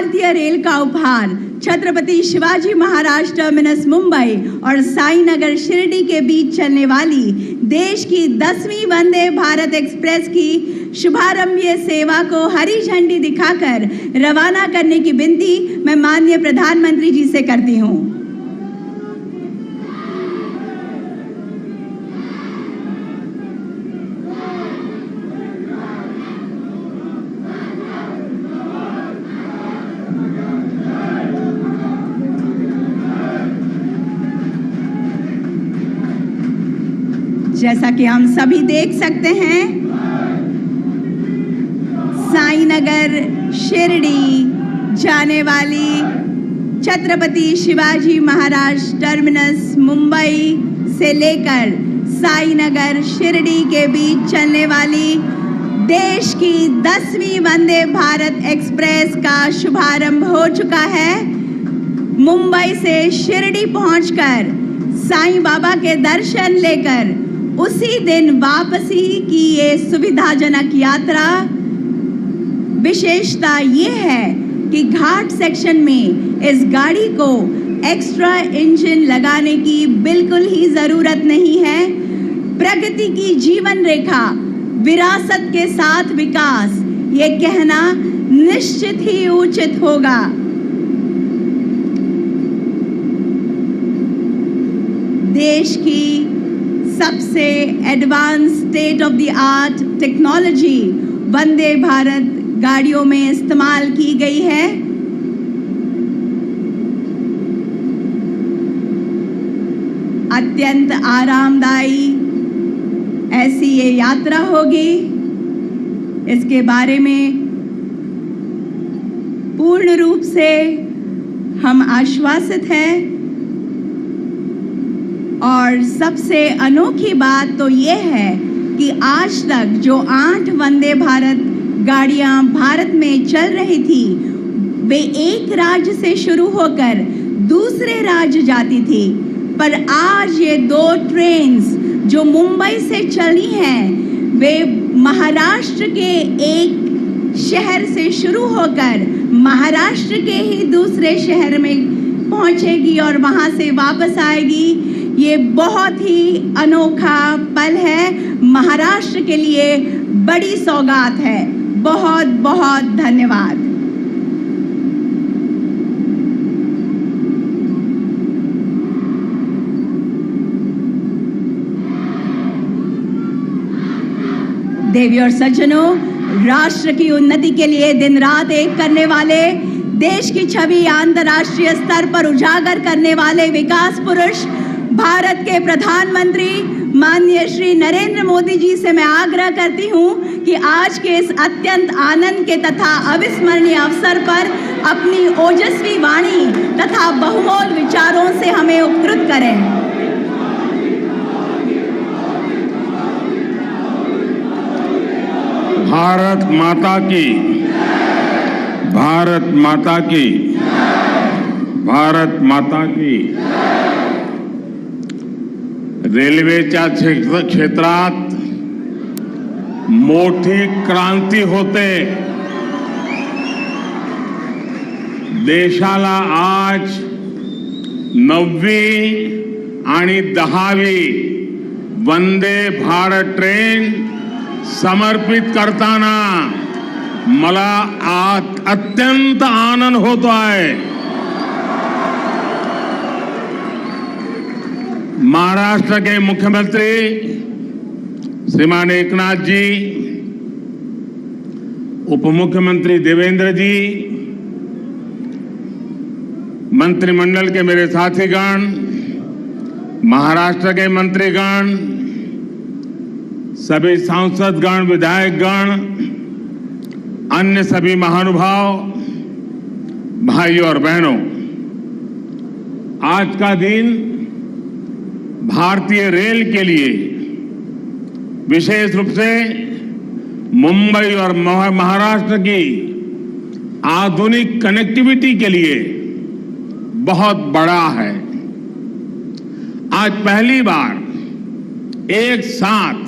भारतीय रेल का उपहार छत्रपति शिवाजी महाराज टर्मिनस मुंबई और साईनगर शिरडी के बीच चलने वाली देश की 10वीं वंदे भारत एक्सप्रेस की शुभारंभीय सेवा को हरी झंडी दिखाकर रवाना करने की विनती मैं माननीय प्रधानमंत्री जी से करती हूं। जैसा कि हम सभी देख सकते हैं, साईनगर शिरडी जाने वाली छत्रपति शिवाजी महाराज टर्मिनस मुंबई से लेकर साईनगर शिरडी के बीच चलने वाली देश की 10वीं वंदे भारत एक्सप्रेस का शुभारंभ हो चुका है। मुंबई से शिरडी पहुंचकर साईं बाबा के दर्शन लेकर उसी दिन वापसी की ये सुविधाजनक यात्रा। विशेषता ये है कि घाट सेक्शन में इस गाड़ी को एक्स्ट्रा इंजन लगाने की बिल्कुल ही जरूरत नहीं है। प्रगति की जीवन रेखा, विरासत के साथ विकास, ये कहना निश्चित ही उचित होगा। देश की सबसे advance state of the art technology Vande Bharat गाड़ियों में इस्तेमाल की गई है। अत्यंत आरामदायी ऐसी ये यात्रा होगी, इसके बारे में पूर्ण रूप से हम आश्वासित हैं। और सबसे अनोखी बात तो ये है कि आज तक जो 8 वंदे भारत गाड़ियां भारत में चल रही थी, वे एक राज्य से शुरू होकर दूसरे राज्य जाती थी, पर आज ये 2 ट्रेन्स जो मुंबई से चली हैं, वे महाराष्ट्र के एक शहर से शुरू होकर महाराष्ट्र के ही दूसरे शहर में पहुंचेगी और वहां से वापस आएगी। ये बहुत ही अनोखा पल है, महाराष्ट्र के लिए बड़ी सौगात है। बहुत बहुत धन्यवाद। देवी और सज्जनों, राष्ट्र की उन्नति के लिए दिन रात एक करने वाले, देश की छवि अंतर्राष्ट्रीय स्तर पर उजागर करने वाले विकास पुरुष भारत के प्रधानमंत्री माननीय श्री नरेंद्र मोदी जी से मैं आग्रह करती हूं कि आज के इस अत्यंत आनंद के तथा अविस्मरणीय अवसर पर अपनी ओजस्वी वाणी तथा बहुमोल विचारों से हमें उपकृत करें। भारत माता की, भारत माता की, भारत माता की। रेल्वेच्या क्षेत्रात मोठी क्रांती होते। देशाला आज 9वी आणि 10वी वंदे भारत ट्रेन समर्पित करताना मला अत्यंत आनंद होतो आहे। महाराष्ट्र के मुख्यमंत्री श्रीमान एकनाथ जी, उप मुख्यमंत्री देवेंद्र जी, मंत्रिमंडल के मेरे साथीगण, महाराष्ट्र के मंत्रीगण, सभी सांसदगण, विधायकगण, अन्य सभी महानुभाव, भाइयों और बहनों, आज का दिन भारतीय रेल के लिए, विशेष रूप से मुंबई और महाराष्ट्र की आधुनिक कनेक्टिविटी के लिए बहुत बड़ा है। आज पहली बार एक साथ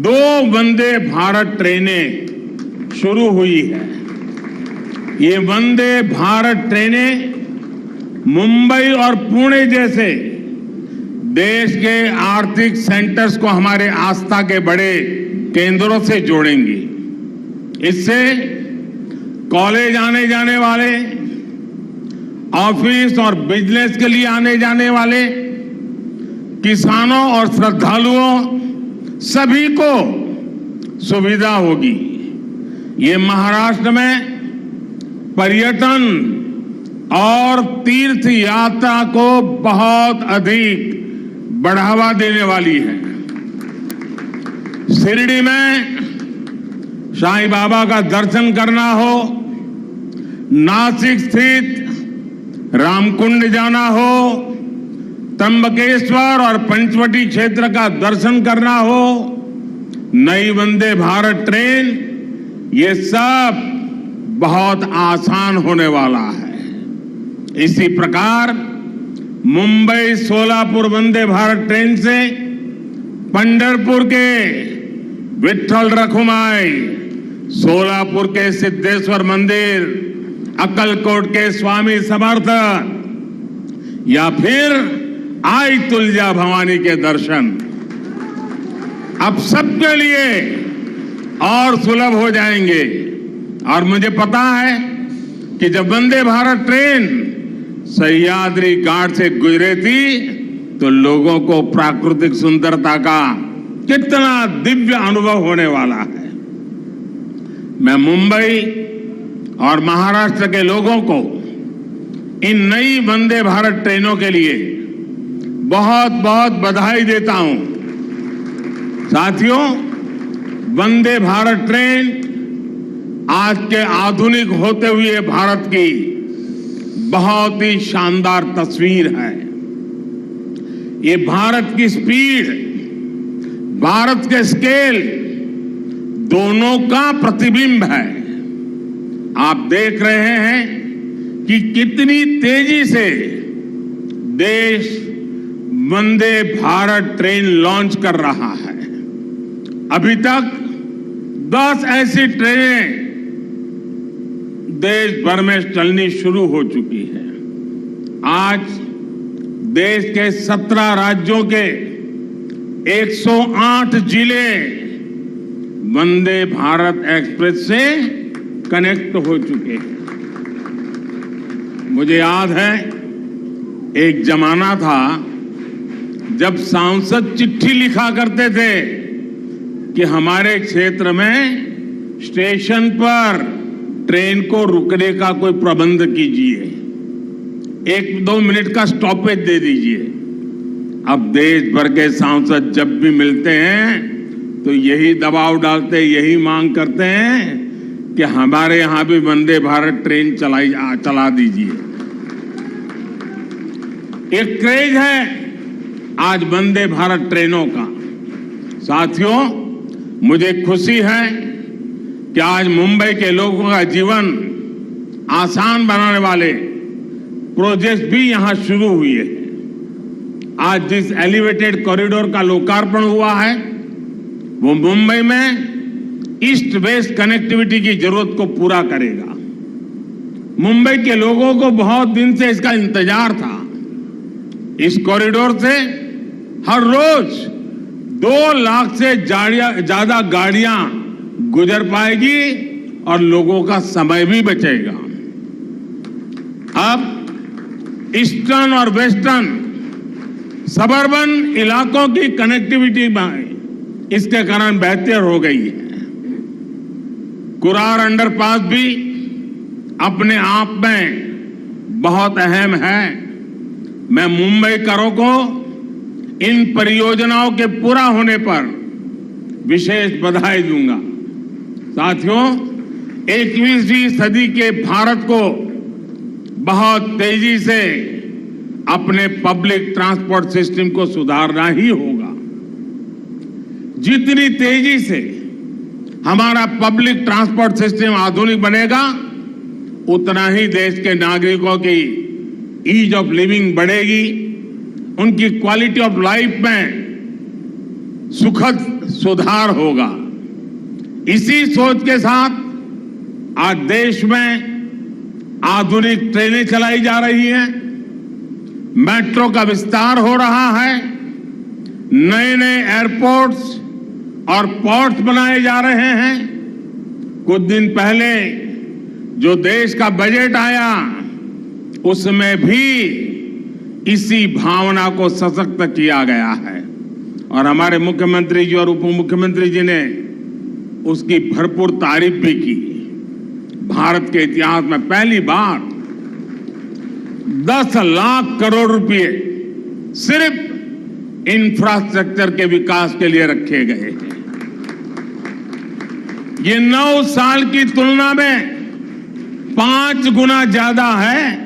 2 वंदे भारत ट्रेनें शुरू हुई है। ये वंदे भारत ट्रेनें मुंबई और पुणे जैसे देश के आर्थिक सेंटर्स को हमारे आस्था के बड़े केंद्रों से जोड़ेंगी। इससे कॉलेज आने जाने वाले, ऑफिस और बिजनेस के लिए आने जाने वाले, किसानों और श्रद्धालुओं सभी को सुविधा होगी। ये महाराष्ट्र में पर्यटन और तीर्थ यात्रा को बहुत अधिक बढ़ावा देने वाली है। शिरडी में साईं बाबा का दर्शन करना हो, नासिक स्थित रामकुंड जाना हो, त्र्यंबकेश्वर और पंचवटी क्षेत्र का दर्शन करना हो, नई वंदे भारत ट्रेन, ये सब बहुत आसान होने वाला है। इसी प्रकार मुंबई सोलापुर वंदे भारत ट्रेन से पंढरपुर के विठ्ठल रखुमाई, सोलापुर के सिद्धेश्वर मंदिर, अक्कलकोट के स्वामी समर्थ या फिर आई तुलजा भवानी के दर्शन अब सबके लिए और सुलभ हो जाएंगे। और मुझे पता है कि जब वंदे भारत ट्रेन सह्याद्री घाट से गुजरे थी तो लोगों को प्राकृतिक सुंदरता का कितना दिव्य अनुभव होने वाला है। मैं मुंबई और महाराष्ट्र के लोगों को इन नई वंदे भारत ट्रेनों के लिए बहुत बहुत बधाई देता हूं। साथियों, वंदे भारत ट्रेन आज के आधुनिक होते हुए भारत की बहुत ही शानदार तस्वीर है। ये भारत की स्पीड, भारत के स्केल दोनों का प्रतिबिंब है। आप देख रहे हैं कि कितनी तेजी से देश वंदे भारत ट्रेन लॉन्च कर रहा है। अभी तक 10 ऐसी ट्रेनें देश भर में चलनी शुरू हो चुकी है। आज देश के 17 राज्यों के 108 जिले वंदे भारत एक्सप्रेस से कनेक्ट हो चुके हैं। मुझे याद है एक जमाना था जब सांसद चिट्ठी लिखा करते थे कि हमारे क्षेत्र में स्टेशन पर ट्रेन को रुकने का कोई प्रबंध कीजिए, 1-2 मिनट का स्टॉपेज दे दीजिए। अब देश भर के सांसद जब भी मिलते हैं तो यही दबाव डालते, यही मांग करते हैं कि हमारे यहां भी वंदे भारत ट्रेन चला दीजिए। एक क्रेज है आज वंदे भारत ट्रेनों का। साथियों, मुझे खुशी है कि आज मुंबई के लोगों का जीवन आसान बनाने वाले प्रोजेक्ट भी यहां शुरू हुए हैं। आज जिस एलिवेटेड कॉरिडोर का लोकार्पण हुआ है वो मुंबई में ईस्ट वेस्ट कनेक्टिविटी की जरूरत को पूरा करेगा। मुंबई के लोगों को बहुत दिन से इसका इंतजार था। इस कॉरिडोर से हर रोज 2 लाख से ज्यादा गाड़ियां गुजर पाएगी और लोगों का समय भी बचेगा। अब ईस्टर्न और वेस्टर्न सबर्बन इलाकों की कनेक्टिविटी इसके कारण बेहतर हो गई है। कुरार अंडरपास भी अपने आप में बहुत अहम है। मैं मुंबईकरों को इन परियोजनाओं के पूरा होने पर विशेष बधाई दूंगा। साथियों, 21वीं सदी के भारत को बहुत तेजी से अपने पब्लिक ट्रांसपोर्ट सिस्टम को सुधारना ही होगा। जितनी तेजी से हमारा पब्लिक ट्रांसपोर्ट सिस्टम आधुनिक बनेगा, उतना ही देश के नागरिकों की ईज ऑफ लिविंग बढ़ेगी, उनकी क्वालिटी ऑफ लाइफ में सुखद सुधार होगा। इसी सोच के साथ आज देश में आधुनिक ट्रेनें चलाई जा रही हैं, मेट्रो का विस्तार हो रहा है, नए नए एयरपोर्ट्स और पोर्ट्स बनाए जा रहे हैं। कुछ दिन पहले जो देश का बजट आया उसमें भी इसी भावना को सशक्त किया गया है और हमारे मुख्यमंत्री जी और उप मुख्यमंत्री जी ने उसकी भरपूर तारीफ भी की। भारत के इतिहास में पहली बार 10 लाख करोड़ रुपए सिर्फ इंफ्रास्ट्रक्चर के विकास के लिए रखे गए हैं। ये 9 साल की तुलना में 5 गुना ज्यादा है।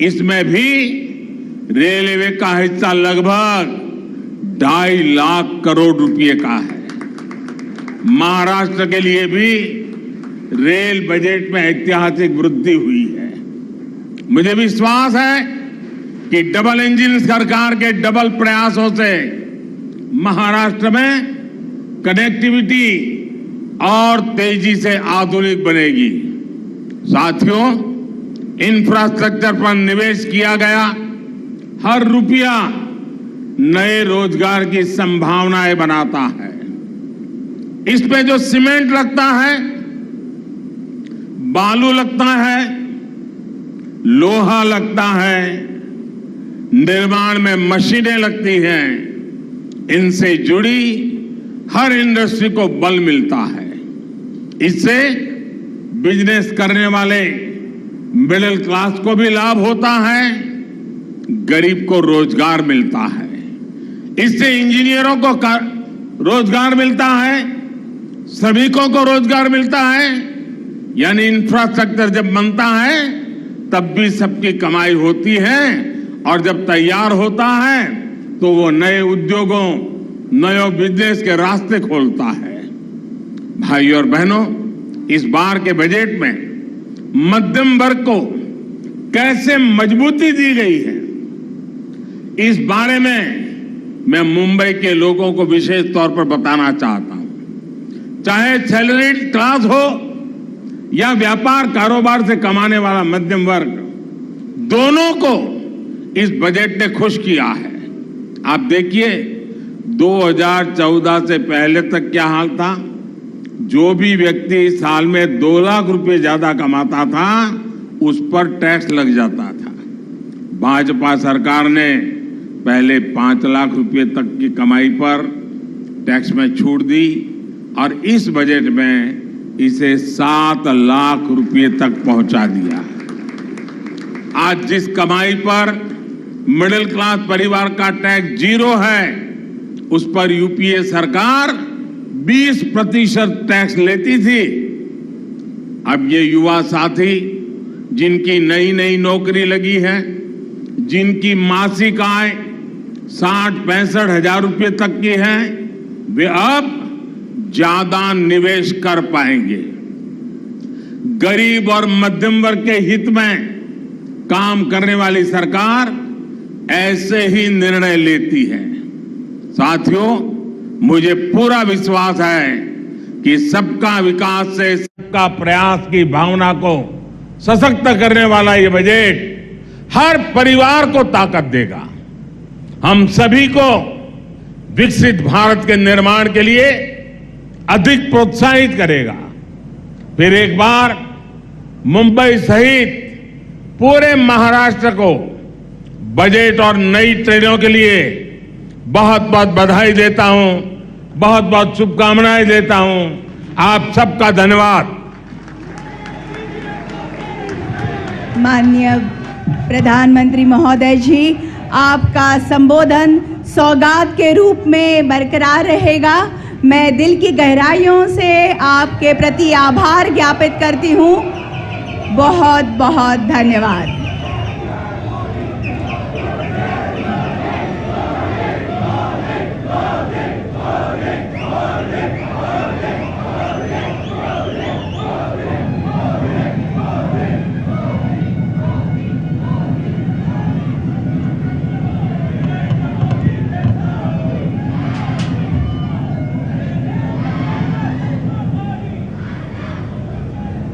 इसमें भी रेलवे का हिस्सा लगभग 2.5 लाख करोड़ रुपए का है। महाराष्ट्र के लिए भी रेल बजट में ऐतिहासिक वृद्धि हुई है। मुझे विश्वास है कि डबल इंजन सरकार के डबल प्रयासों से महाराष्ट्र में कनेक्टिविटी और तेजी से आधुनिक बनेगी। साथियों, इंफ्रास्ट्रक्चर पर निवेश किया गया हर रुपया नए रोजगार की संभावनाएं बनाता है। इस पे जो सीमेंट लगता है, बालू लगता है, लोहा लगता है, निर्माण में मशीनें लगती हैं, इनसे जुड़ी हर इंडस्ट्री को बल मिलता है। इससे बिजनेस करने वाले मिडिल क्लास को भी लाभ होता है, गरीब को रोजगार मिलता है। इससे इंजीनियरों को रोजगार मिलता है, श्रमिकों को रोजगार मिलता है। यानी इंफ्रास्ट्रक्चर जब बनता है तब भी सबकी कमाई होती है और जब तैयार होता है तो वो नए उद्योगों, नए बिजनेस के रास्ते खोलता है। भाई और बहनों, इस बार के बजट में मध्यम वर्ग को कैसे मजबूती दी गई है, इस बारे में मैं मुंबई के लोगों को विशेष तौर पर बताना चाहता हूं। चाहे सैलरीड क्लास हो या व्यापार कारोबार से कमाने वाला मध्यम वर्ग, दोनों को इस बजट ने खुश किया है। आप देखिए 2014 से पहले तक क्या हाल था। जो भी व्यक्ति साल में 2 लाख रुपए ज्यादा कमाता था उस पर टैक्स लग जाता था। भाजपा सरकार ने पहले 5 लाख रुपए तक की कमाई पर टैक्स में छूट दी और इस बजट में इसे 7 लाख रुपए तक पहुंचा दिया। आज जिस कमाई पर मिडिल क्लास परिवार का टैक्स 0 है, उस पर यूपीए सरकार 20% टैक्स लेती थी। अब ये युवा साथी जिनकी नई नई नौकरी लगी है, जिनकी मासिक आय 60-65 हजार रुपए तक की है, वे अब ज्यादा निवेश कर पाएंगे। गरीब और मध्यम वर्ग के हित में काम करने वाली सरकार ऐसे ही निर्णय लेती है। साथियों, मुझे पूरा विश्वास है कि सबका विकास से सबका प्रयास की भावना को सशक्त करने वाला ये बजट हर परिवार को ताकत देगा, हम सभी को विकसित भारत के निर्माण के लिए अधिक प्रोत्साहित करेगा। फिर एक बार मुंबई सहित पूरे महाराष्ट्र को बजट और नई ट्रेनों के लिए बहुत बहुत बधाई देता हूं, बहुत बहुत शुभकामनाएं देता हूं। आप सबका धन्यवाद। माननीय प्रधानमंत्री महोदय जी, आपका संबोधन सौगात के रूप में बरकरार रहेगा। मैं दिल की गहराइयों से आपके प्रति आभार ज्ञापित करती हूँ। बहुत बहुत धन्यवाद।